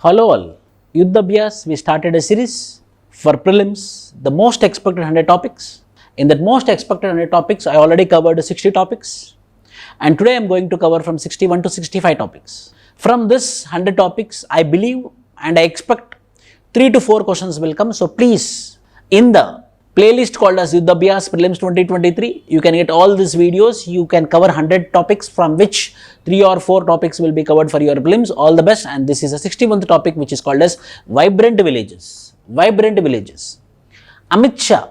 Hello all, UPSC we started a series for prelims, the most expected 100 topics. In that most expected 100 topics, I already covered 60 topics and today I am going to cover from 61 to 65 topics. From this 100 topics, I believe and I expect 3 to 4 questions will come. So please, in the playlist called as ABHYAS PRELIMS-2023, you can get all these videos. You can cover 100 topics from which 3 or 4 topics will be covered for your prelims. All the best. And this is a 61st topic which is called as Vibrant Villages. Vibrant Villages. Amit Shah,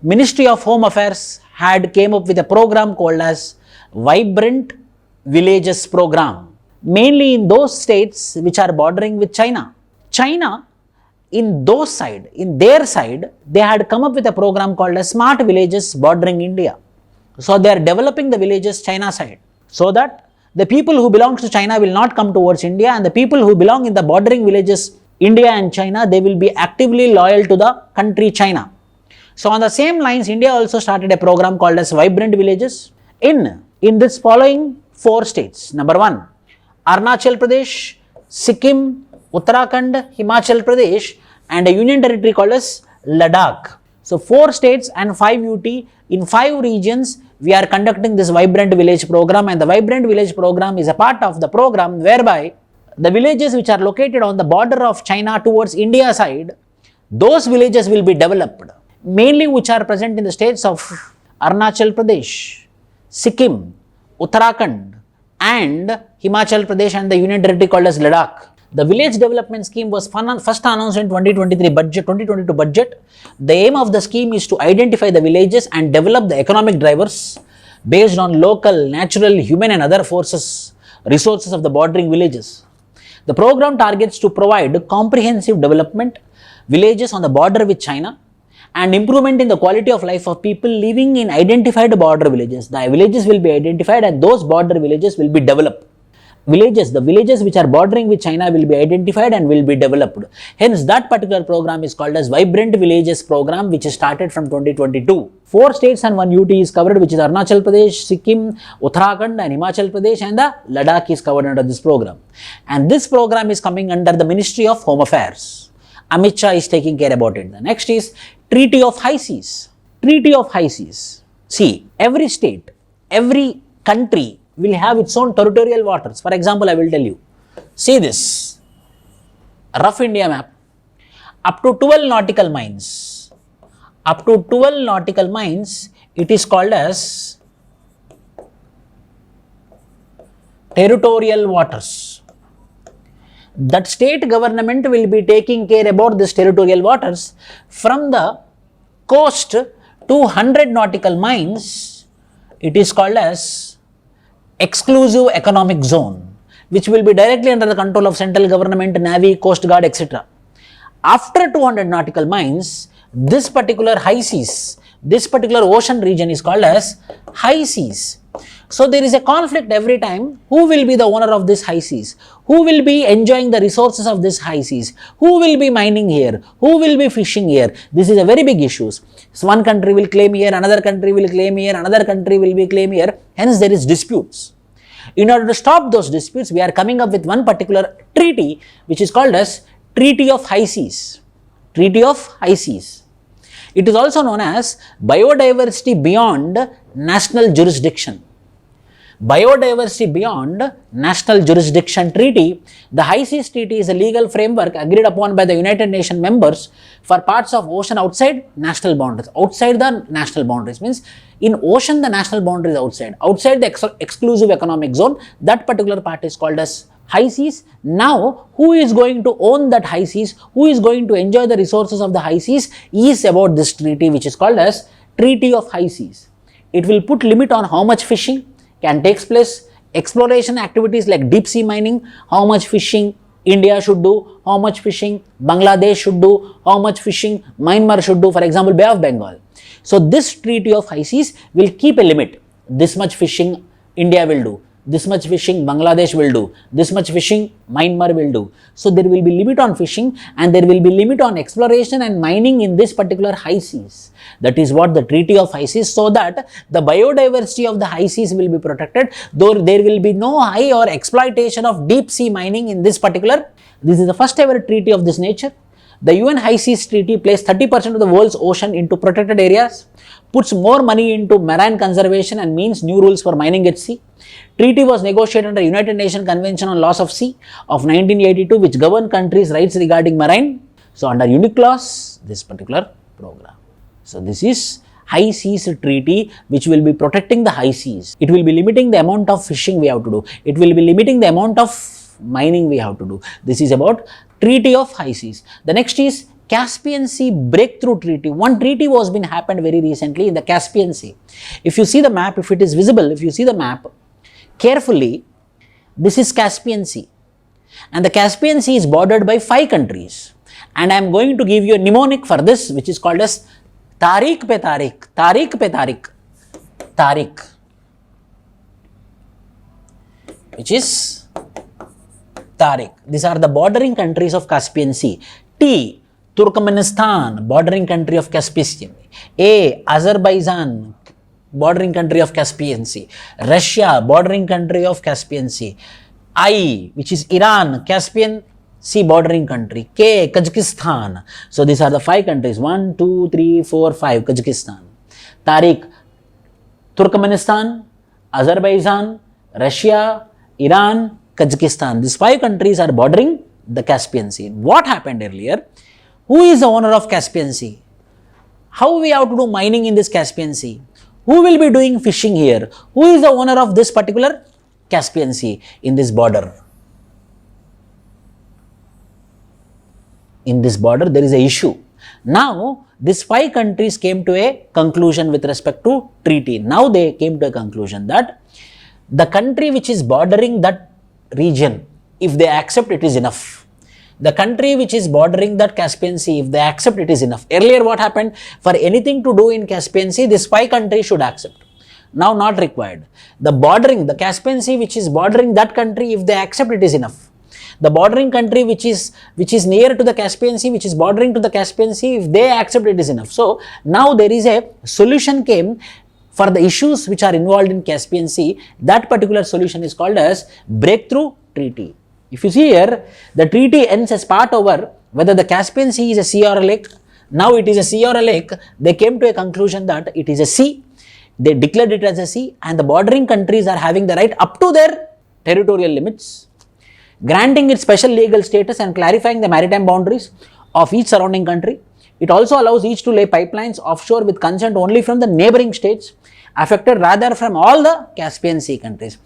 Ministry of Home Affairs had came up with a program called as Vibrant Villages program. Mainly in those states which are bordering with China. China, in their side, they had come up with a program called as Smart Villages bordering India. So they are developing the villages China side, so that the people who belong to China will not come towards India, and the people who belong in the bordering villages India and China, they will be actively loyal to the country China. So on the same lines, India also started a program called as Vibrant Villages in this following 4 states. Number 1, Arunachal Pradesh, Sikkim, Uttarakhand, Himachal Pradesh, and a union territory called as Ladakh. So 4 states and 5 UT, in 5 regions we are conducting this Vibrant Village program, and the Vibrant Village program is a part of the program whereby the villages which are located on the border of China towards India side, those villages will be developed, mainly which are present in the states of Arunachal Pradesh, Sikkim, Uttarakhand, and Himachal Pradesh, and the union territory called as Ladakh. The village development scheme was first announced in 2022 budget. The aim of the scheme is to identify the villages and develop the economic drivers based on local, natural, human and other resources of the bordering villages. The program targets to provide comprehensive development villages on the border with China and improvement in the quality of life of people living in identified border villages. The villages will be identified and those border villages will be developed. The villages which are bordering with China will be identified and will be developed. Hence, that particular program is called as Vibrant Villages program, which is started from 2022. 4 states and 1 UT is covered, which is Arunachal Pradesh, Sikkim, Uttarakhand and Himachal Pradesh, and the Ladakh is covered under this program. And this program is coming under the Ministry of Home Affairs. Amit Shah is taking care about it. The next is Treaty of High Seas. Treaty of High Seas. See, every state, every country will have its own territorial waters. For example, I will tell you. See this rough India map. Up to 12 nautical miles. Up to 12 nautical miles, it is called as territorial waters. That state government will be taking care about this territorial waters from the coast to 100 nautical miles. It is called as exclusive economic zone, which will be directly under the control of central government, navy, coast guard, etc. After 200 nautical miles, this particular high seas, this particular ocean region is called as high seas. So there is a conflict every time. Who will be the owner of this high seas? Who will be enjoying the resources of this high seas? Who will be mining here? Who will be fishing here? This is a very big issue. So one country will claim here, another country will claim here, another country will be claim here. Hence there is disputes. In order to stop those disputes, we are coming up with one particular treaty which is called as Treaty of High Seas. Treaty of High Seas. It is also known as Biodiversity Beyond National Jurisdiction. Biodiversity Beyond National Jurisdiction Treaty. The High Seas Treaty is a legal framework agreed upon by the United Nations members for parts of ocean outside national boundaries. Outside the national boundaries means in ocean the national boundary is outside. Outside the exclusive economic zone, that particular part is called as high seas. Now, who is going to own that high seas? Who is going to enjoy the resources of the high seas is about this treaty, which is called as Treaty of High Seas. It will put limit on how much fishing can take place, exploration activities like deep sea mining, how much fishing India should do, how much fishing Bangladesh should do, how much fishing Myanmar should do, for example, Bay of Bengal. So this Treaty of High Seas will keep a limit. This much fishing India will do, this much fishing Bangladesh will do, this much fishing Myanmar will do. So there will be limit on fishing and there will be limit on exploration and mining in this particular high seas. That is what the Treaty of High Seas, so that the biodiversity of the high seas will be protected, though there will be no high or exploitation of deep sea mining in this particular. This is the first ever treaty of this nature. The UN High Seas Treaty placed 30% of the world's ocean into protected areas, puts more money into marine conservation and means new rules for mining at sea. Treaty was negotiated under United Nations Convention on Laws of Sea of 1982, which govern countries' rights regarding marine. So under UNCLOS, this particular program. So this is High Seas Treaty, which will be protecting the high seas. It will be limiting the amount of fishing we have to do. It will be limiting the amount of mining we have to do. This is about Treaty of High Seas. The next is Caspian Sea Breakthrough Treaty. One treaty was been happened very recently in the Caspian Sea. If you see the map, if it is visible, if you see the map carefully, this is Caspian Sea. And the Caspian Sea is bordered by 5 countries. And I am going to give you a mnemonic for this, which is called as Tariq pe Tariq, Tariq pe Tariq, Tariq, which is Tariq. These are the bordering countries of Caspian Sea. T, Turkmenistan, bordering country of Caspian. A, Azerbaijan, bordering country of Caspian Sea. Russia, bordering country of Caspian Sea. I, which is Iran, Caspian Sea bordering country. K, Kazakhstan. So these are the 5 countries. 1, 2, 3, 4, 5. Kazakhstan. Tariq, Turkmenistan, Azerbaijan, Russia, Iran, Kazakhstan. These 5 countries are bordering the Caspian Sea. What happened earlier? Who is the owner of Caspian Sea? How we have to do mining in this Caspian Sea? Who will be doing fishing here? Who is the owner of this particular Caspian Sea in this border? In this border, there is a issue. Now, these 5 countries came to a conclusion with respect to treaty. Now, they came to a conclusion that the country which is bordering that region, if they accept, it is enough. The country which is bordering that Caspian Sea, if they accept, it is enough. Earlier, what happened? For anything to do in Caspian Sea, these 5 countries should accept. Now, not required. The Caspian Sea which is bordering that country, if they accept, it is enough. The bordering country which is near to the Caspian Sea, which is bordering to the Caspian Sea, if they accept, it is enough. So now there is a solution came for the issues which are involved in Caspian Sea. That particular solution is called as Breakthrough Treaty. If you see here, the treaty ends as part over whether the Caspian Sea is a sea or a lake. Now it is a sea or a lake. They came to a conclusion that it is a sea. They declared it as a sea, and the bordering countries are having the right up to their territorial limits, granting it special legal status and clarifying the maritime boundaries of each surrounding country. It also allows each to lay pipelines offshore with consent only from the neighboring states affected rather from all the Caspian Sea countries.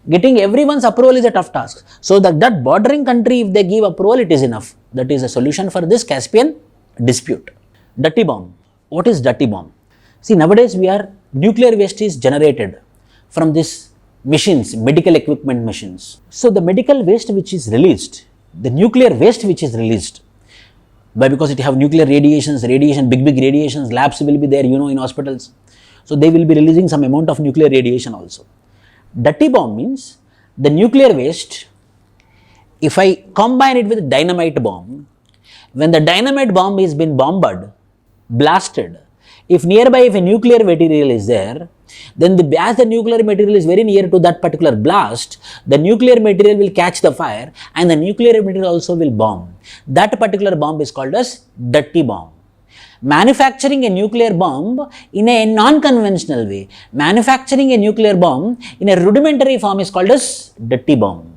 Getting everyone's approval is a tough task. So that bordering country, if they give approval, it is enough. That is a solution for this Caspian dispute. Dirty bomb. What is dirty bomb? See, nowadays nuclear waste is generated from this machines, medical equipment machines. So the medical waste which is released, the nuclear waste which is released, because it have nuclear big radiations, labs will be there, in hospitals. So they will be releasing some amount of nuclear radiation also. Dirty bomb means the nuclear waste, if I combine it with dynamite bomb, when the dynamite bomb is been blasted, if nearby if a nuclear material is there, then as the nuclear material is very near to that particular blast, the nuclear material will catch the fire and the nuclear material also will bomb. That particular bomb is called as dirty bomb. Manufacturing a nuclear bomb in a non-conventional way, manufacturing a nuclear bomb in a rudimentary form is called as dirty bomb.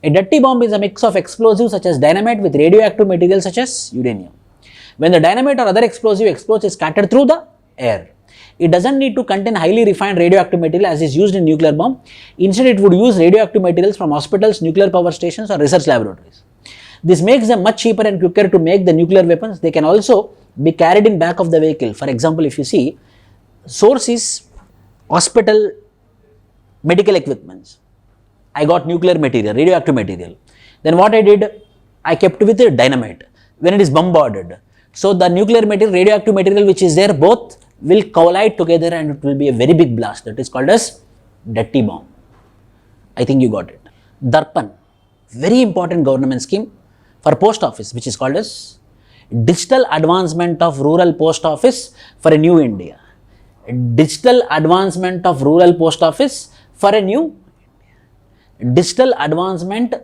A dirty bomb is a mix of explosives such as dynamite with radioactive materials such as uranium. When the dynamite or other explosive explodes is scattered through the air, it doesn't need to contain highly refined radioactive material as is used in nuclear bomb. Instead, it would use radioactive materials from hospitals, nuclear power stations or research laboratories. This makes them much cheaper and quicker to make the nuclear weapons. They can also be carried in back of the vehicle. For example, if you see, source is hospital medical equipments. I got nuclear material, radioactive material. Then what I did, I kept with the dynamite. When it is bombarded, so the nuclear material, radioactive material which is there, both will collide together and it will be a very big blast. That is called as dirty bomb. I think you got it. Darpan, very important government scheme for post office, which is called as Digital Advancement of Rural Post Office for a New India. Digital Advancement of Rural Post Office for a New India. Digital Advancement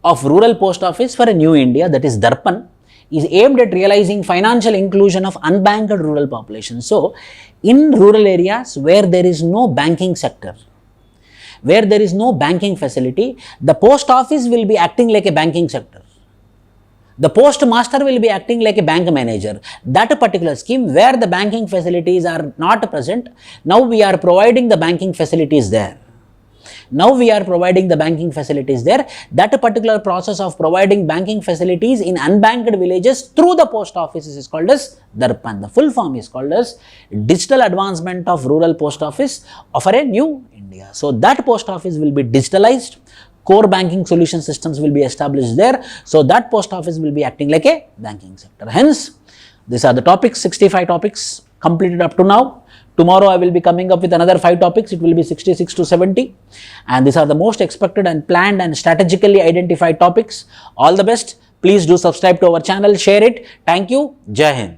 of Rural Post Office for a New India, that is Darpan, is aimed at realizing financial inclusion of unbanked rural population. So, in rural areas where there is no banking sector, where there is no banking facility, the post office will be acting like a banking sector. The postmaster will be acting like a bank manager. That particular scheme where the banking facilities are not present, now we are providing the banking facilities there. Now we are providing the banking facilities there. That particular process of providing banking facilities in unbanked villages through the post offices is called as Darpan. The full form is called as Digital Advancement of Rural Post Office for a New India. So that post office will be digitalized. Core banking solution systems will be established there. So that post office will be acting like a banking sector. Hence, these are the topics, 65 topics completed up to now. Tomorrow I will be coming up with another 5 topics. It will be 66 to 70. And these are the most expected and planned and strategically identified topics. All the best. Please do subscribe to our channel, share it. Thank you. Jai Hind.